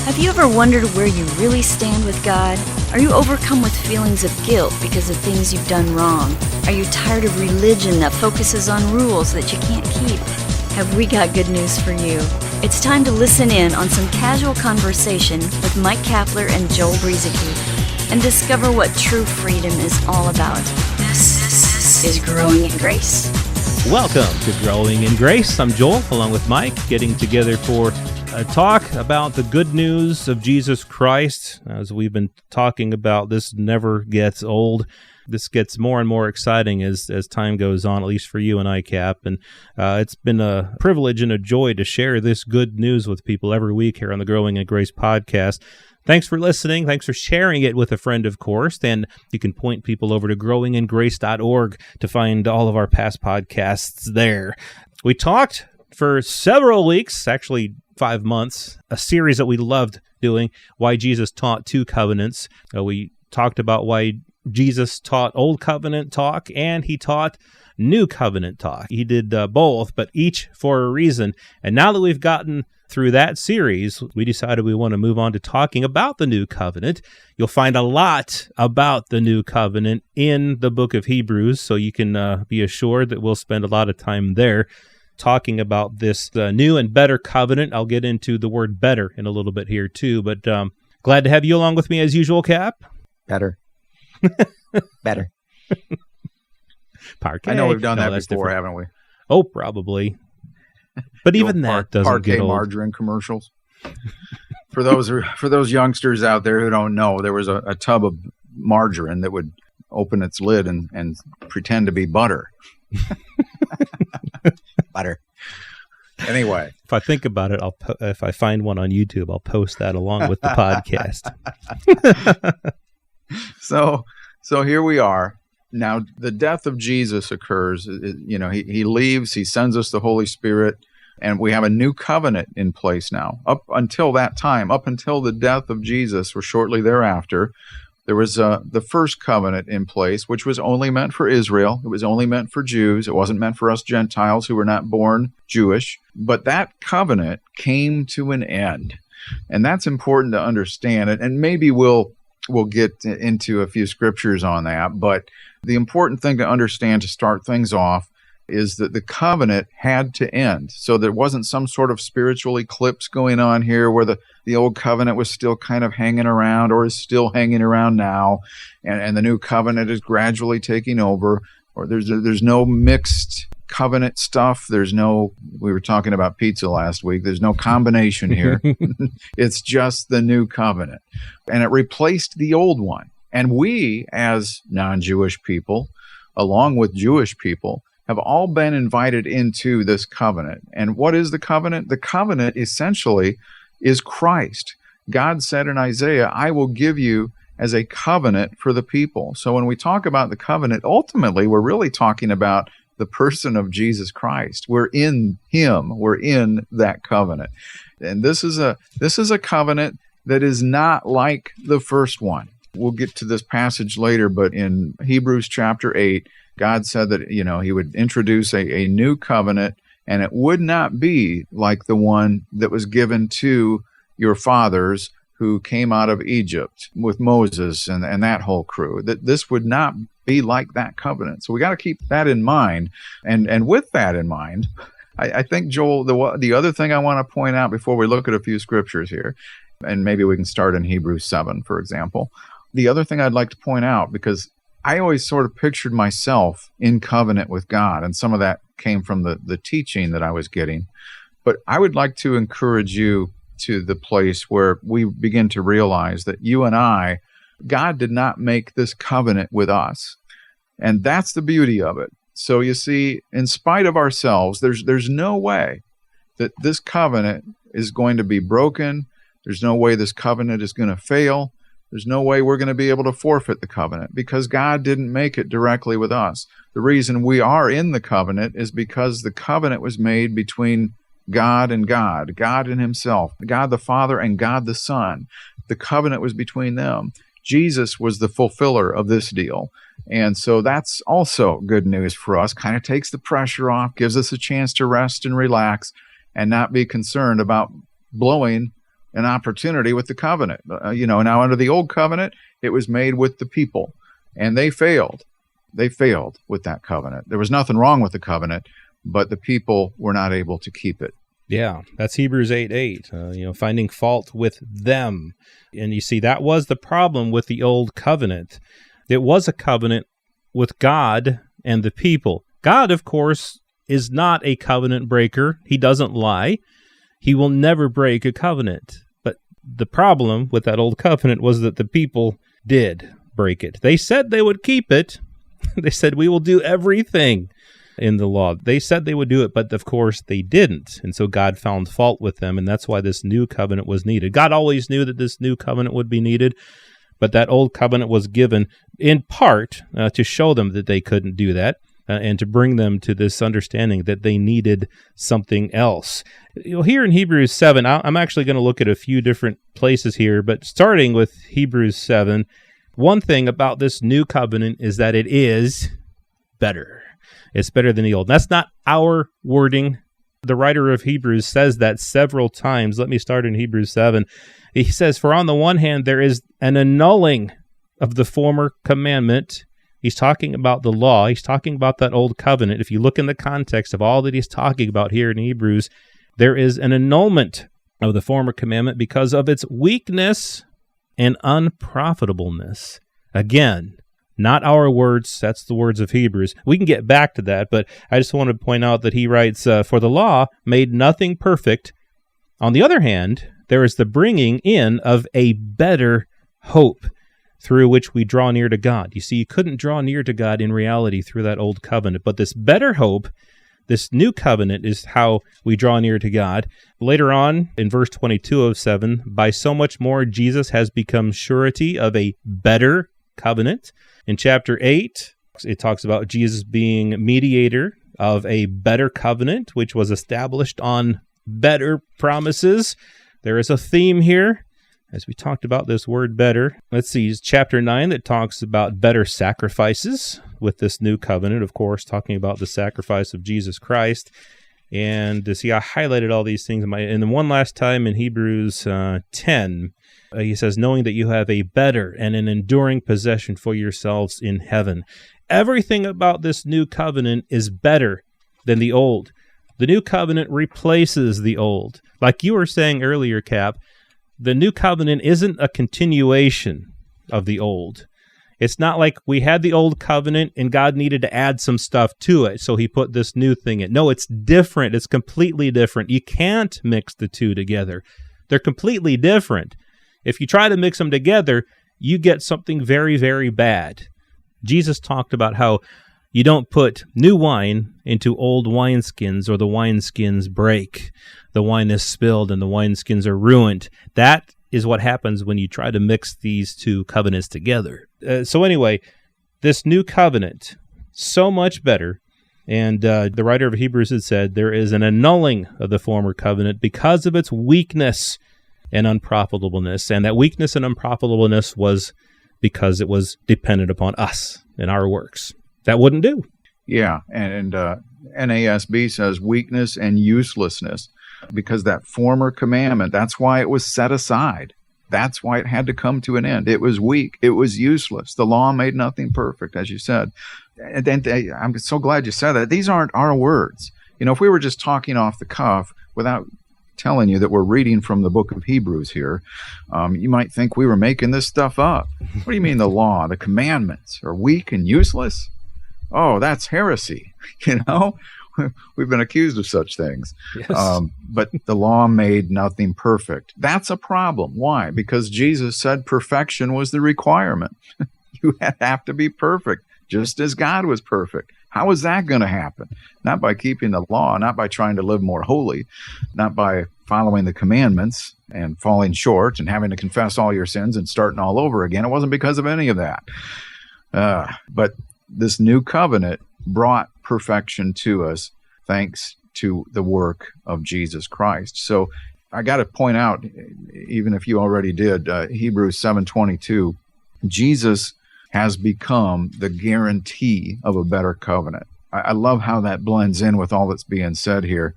Have you ever wondered where you really stand with God? Are you overcome with feelings of guilt because of things you've done wrong? Are you tired of religion that focuses on rules that you can't keep? Have we got good news for you? It's time to listen in on some casual conversation with Mike Kapler and Joel Brueseke and discover what true freedom is all about. This is Growing in Grace. Welcome to Growing in Grace. I'm Joel, along with Mike, getting together for a talk about the good news of Jesus Christ. As we've been talking about, this never gets old. This gets more and more exciting as time goes on, at least for you and I, Cap. And it's been a privilege and a joy to share this good news with people every week here on the Growing in Grace podcast. Thanks for listening. Thanks for sharing it with a friend, of course. And you can point people over to growingingrace.org to find all of our past podcasts there. We talked for several weeks, actually 5 months, a series that we loved doing, Why Jesus Taught Two Covenants. We talked about why Jesus taught Old Covenant talk and he taught New Covenant talk. He did both, but each for a reason. And now that we've gotten through that series, we decided we want to move on to talking about the New Covenant. You'll find a lot about the New Covenant in the book of Hebrews, so you can be assured that we'll spend a lot of time there talking about this new and better covenant. I'll get into the word better in a little bit here too, but glad to have you along with me as usual, Cap. Better. Better. Parquet. I know we've done that before, haven't we? Oh, probably. But even that doesn't get old. Margarine commercials. For those youngsters out there who don't know, there was a tub of margarine that would open its lid and pretend to be butter. Butter. Anyway, if I think about it, if I find one on YouTube, I'll post that along with the podcast. So here we are. Now, the death of Jesus occurs. He leaves. He sends us the Holy Spirit, and we have a new covenant in place now. Up until that time, up until the death of Jesus, or shortly thereafter, there was the first covenant in place, which was only meant for Israel. It was only meant for Jews. It wasn't meant for us Gentiles who were not born Jewish. But that covenant came to an end. And that's important to understand. And maybe we'll get into a few scriptures on that. But the important thing to understand to start things off is that the covenant had to end. So there wasn't some sort of spiritual eclipse going on here where the old covenant was still kind of hanging around or is still hanging around now, and the new covenant is gradually taking over, or there's no mixed covenant stuff. We were talking about pizza last week. There's no combination here. It's just the new covenant. And it replaced the old one. And we, as non-Jewish people, along with Jewish people, have all been invited into this covenant. And what is the covenant? The covenant essentially is Christ. God said in Isaiah, I will give you as a covenant for the people. So when we talk about the covenant, ultimately, we're really talking about the person of Jesus Christ. We're in him. We're in that covenant. And this is a covenant that is not like the first one. We'll get to this passage later, but in Hebrews chapter 8, God said that, he would introduce a new covenant, and it would not be like the one that was given to your fathers who came out of Egypt with Moses and that whole crew. That this would not be like that covenant. So we got to keep that in mind. And with that in mind, I think, Joel, the other thing I want to point out before we look at a few scriptures here, and maybe we can start in Hebrews 7, for example. The other thing I'd like to point out, because I always sort of pictured myself in covenant with God, and some of that came from the teaching that I was getting. But I would like to encourage you to the place where we begin to realize that you and I, God did not make this covenant with us. And that's the beauty of it. So you see, in spite of ourselves, there's no way that this covenant is going to be broken. There's no way this covenant is going to fail. There's no way we're going to be able to forfeit the covenant because God didn't make it directly with us. The reason we are in the covenant is because the covenant was made between God and God and himself, God the Father and God the Son. The covenant was between them. Jesus was the fulfiller of this deal. And so that's also good news for us. Kind of takes the pressure off, gives us a chance to rest and relax and not be concerned about blowing an opportunity with the covenant. Now under the old covenant, it was made with the people, and they failed. They failed with that covenant. There was nothing wrong with the covenant, but the people were not able to keep it. Yeah, that's Hebrews 8:8, finding fault with them. And you see, that was the problem with the old covenant. It was a covenant with God and the people. God, of course, is not a covenant breaker. He doesn't lie. He will never break a covenant. But the problem with that old covenant was that the people did break it. They said they would keep it. They said, we will do everything in the law. They said they would do it, but of course they didn't. And so God found fault with them, and that's why this new covenant was needed. God always knew that this new covenant would be needed, but that old covenant was given in part to show them that they couldn't do that, and to bring them to this understanding that they needed something else. Here in Hebrews 7, I'm actually going to look at a few different places here, but starting with Hebrews 7, one thing about this new covenant is that it is better. It's better than the old. That's not our wording. The writer of Hebrews says that several times. Let me start in Hebrews 7. He says, for on the one hand, there is an annulling of the former commandment. He's talking about the law. He's talking about that old covenant. If you look in the context of all that he's talking about here in Hebrews, there is an annulment of the former commandment because of its weakness and unprofitableness. Again, not our words, that's the words of Hebrews. We can get back to that, but I just want to point out that he writes, for the law made nothing perfect. On the other hand, there is the bringing in of a better hope through which we draw near to God. You see, you couldn't draw near to God in reality through that old covenant, but this better hope, this new covenant, is how we draw near to God. Later on, in verse 22 of 7, by so much more Jesus has become surety of a better covenant. In chapter 8, it talks about Jesus being mediator of a better covenant, which was established on better promises. There is a theme here, as we talked about this word better. Let's see, chapter 9 that talks about better sacrifices with this new covenant, of course, talking about the sacrifice of Jesus Christ. And to see, I highlighted all these things. And then one last time in Hebrews 10, he says, knowing that you have a better and an enduring possession for yourselves in heaven. Everything about this new covenant is better than the old. The new covenant replaces the old. Like you were saying earlier, Cap, the new covenant isn't a continuation of the old. It's not like we had the old covenant and God needed to add some stuff to it, so he put this new thing in. No, it's different. It's completely different. You can't mix the two together. They're completely different. If you try to mix them together, you get something very, very bad. Jesus talked about how you don't put new wine into old wineskins, or the wineskins break. The wine is spilled and the wineskins are ruined. That is what happens when you try to mix these two covenants together. So anyway, this new covenant, so much better. And the writer of Hebrews had said there is an annulling of the former covenant because of its weakness and unprofitableness. And that weakness and unprofitableness was because it was dependent upon us and our works. That wouldn't do. Yeah, and NASB says weakness and uselessness, because that former commandment, that's why it was set aside. That's why it had to come to an end. It was weak. It was useless. The law made nothing perfect, as you said. And I'm so glad you said that. These aren't our words. If we were just talking off the cuff without telling you that we're reading from the book of Hebrews here, you might think we were making this stuff up. What do you mean the law, the commandments are weak and useless? Oh, that's heresy. We've been accused of such things. Yes. But the law made nothing perfect. That's a problem. Why? Because Jesus said perfection was the requirement. You have to be perfect, just as God was perfect. How is that going to happen? Not by keeping the law, not by trying to live more holy, not by following the commandments and falling short and having to confess all your sins and starting all over again. It wasn't because of any of that. But this new covenant brought perfection to us thanks to the work of Jesus Christ. So I got to point out, even if you already did, Hebrews 7:22, Jesus has become the guarantee of a better covenant. I love how that blends in with all that's being said here,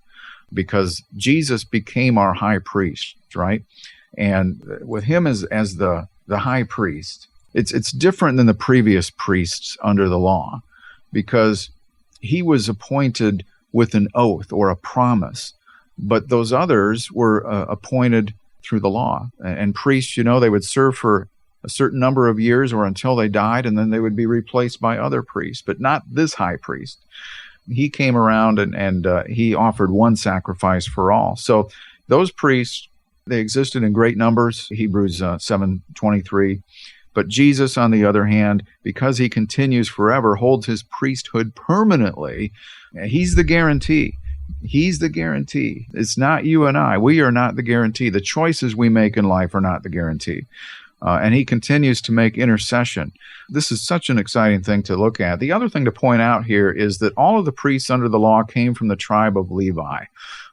because Jesus became our high priest, right? And with him as the high priest, it's different than the previous priests under the law, because he was appointed with an oath or a promise, but those others were appointed through the law. And priests, they would serve for a certain number of years or until they died, and then they would be replaced by other priests, but not this high priest. He came around and he offered one sacrifice for all. So those priests, they existed in great numbers, Hebrews 7:23. But Jesus, on the other hand, because he continues forever, holds his priesthood permanently. He's the guarantee. He's the guarantee. It's not you and I. We are not the guarantee. The choices we make in life are not the guarantee. And he continues to make intercession. This is such an exciting thing to look at. The other thing to point out here is that all of the priests under the law came from the tribe of Levi,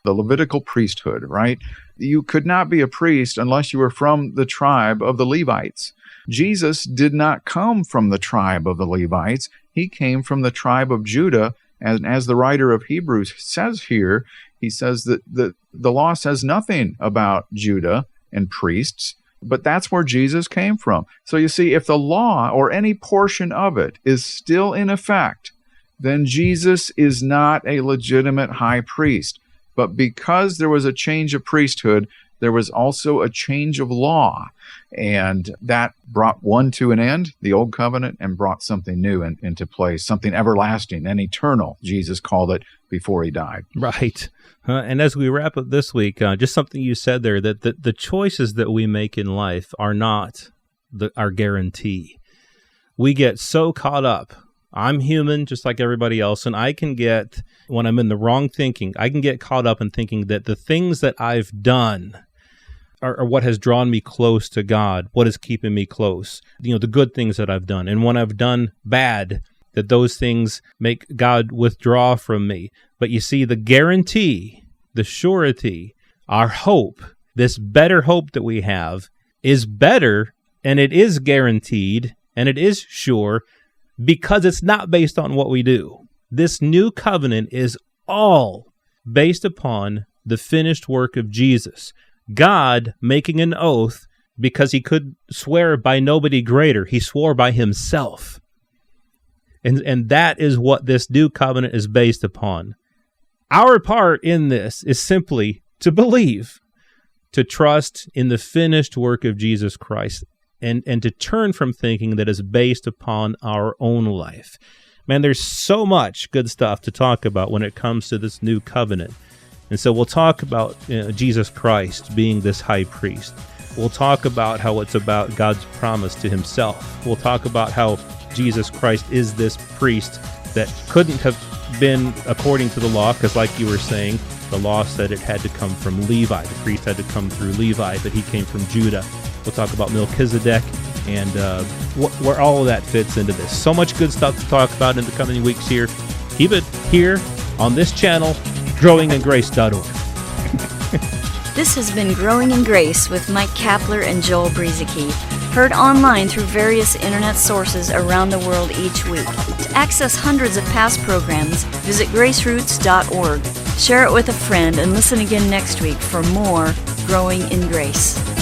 the Levitical priesthood, right? You could not be a priest unless you were from the tribe of the Levites. Jesus did not come from the tribe of the Levites. He came from the tribe of Judah. And as the writer of Hebrews says here, he says that the law says nothing about Judah and priests, but that's where Jesus came from. So you see, if the law or any portion of it is still in effect, then Jesus is not a legitimate high priest. But because there was a change of priesthood, there was also a change of law. And that brought one to an end, the old covenant, and brought something new into place, something everlasting and eternal, Jesus called it before he died. Right. And as we wrap up this week, just something you said there, that the choices that we make in life are not our guarantee. We get so caught up. I'm human just like everybody else, and I can get, when I'm in the wrong thinking, I can get caught up in thinking that the things that I've done are what has drawn me close to God, what is keeping me close, the good things that I've done. And when I've done bad, that those things make God withdraw from me. But you see, the guarantee, the surety, our hope, this better hope that we have is better, and it is guaranteed, and it is sure, because it's not based on what we do. This new covenant is all based upon the finished work of Jesus. God making an oath because he could swear by nobody greater. He swore by himself. And that is what this new covenant is based upon. Our part in this is simply to believe, to trust in the finished work of Jesus Christ, and to turn from thinking that is based upon our own life. Man, there's so much good stuff to talk about when it comes to this new covenant. And so we'll talk about Jesus Christ being this high priest. We'll talk about how it's about God's promise to himself. We'll talk about how Jesus Christ is this priest that couldn't have been according to the law, because like you were saying, the law said it had to come from Levi. The priest had to come through Levi, but he came from Judah. We'll talk about Melchizedek and where all of that fits into this. So much good stuff to talk about in the coming weeks here. Keep it here on this channel, growingingrace.org. This has been Growing in Grace with Mike Kapler and Joel Brizicki, heard online through various internet sources around the world each week. To access hundreds of past programs, visit graceroots.org. Share it with a friend and listen again next week for more Growing in Grace.